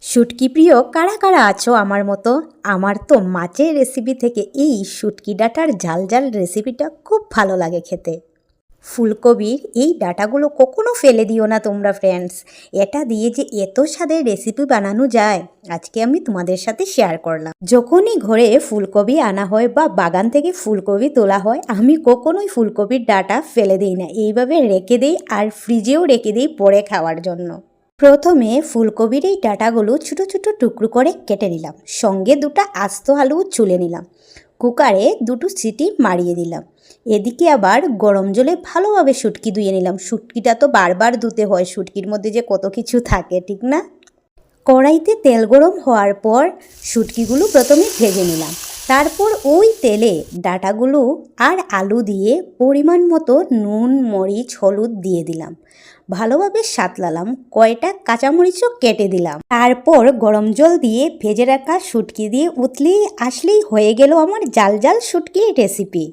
শুটকি প্রিয় কারা কারা আছো আমার মতো? আমার তো মাছের রেসিপি থেকে এই শুটকি ডাঁটার ঝাল ঝাল রেসিপিটা খুব ভালো লাগে খেতে। ফুলকপির এই ডাঁটাগুলো কখনো ফেলে দিও না তোমরা ফ্রেন্ডস। এটা দিয়ে যে এত স্বাদের রেসিপি বানানো যায়, আজকে আমি তোমাদের সাথে শেয়ার করলাম। যখনই ঘরে ফুলকপি আনা হয় বা বাগান থেকে ফুলকপি তোলা হয়, আমি কখনোই ফুলকপির ডাঁটা ফেলে দিই না, এইভাবে রেখে দিই আর ফ্রিজেও রেখে দিই পরে খাওয়ার জন্য। প্রথমে ফুলকপির এই ডাঁটাগুলো ছোটো ছোটো টুকরো করে কেটে নিলাম, সঙ্গে দুটো আস্ত আলু ছুলে নিলাম, কুকারে দুটো সিটি মারিয়ে দিলাম। এদিকে আবার গরম জলে ভালোভাবে শুটকি ধুয়ে নিলাম। শুটকিটা তো বারবার ধুতে হয়, শুটকির মধ্যে যে কত কিছু থাকে, ঠিক না? কড়াইতে তেল গরম হওয়ার পর শুটকিগুলো প্রথমে ভেজে নিলাম, তারপর ওই তেলে ডাঁটাগুলো আর আলু দিয়ে পরিমাণ মতো নুন মরিচ হলুদ দিয়ে দিলাম, ভালোভাবে সাঁতলালাম, কয়টা কাঁচামরিচও কেটে দিলাম। তারপর গরম জল দিয়ে ভেজে রাখা শুটকি দিয়ে উতলেই আসলেই হয়ে গেল আমার জাল জাল শুটকির রেসিপি।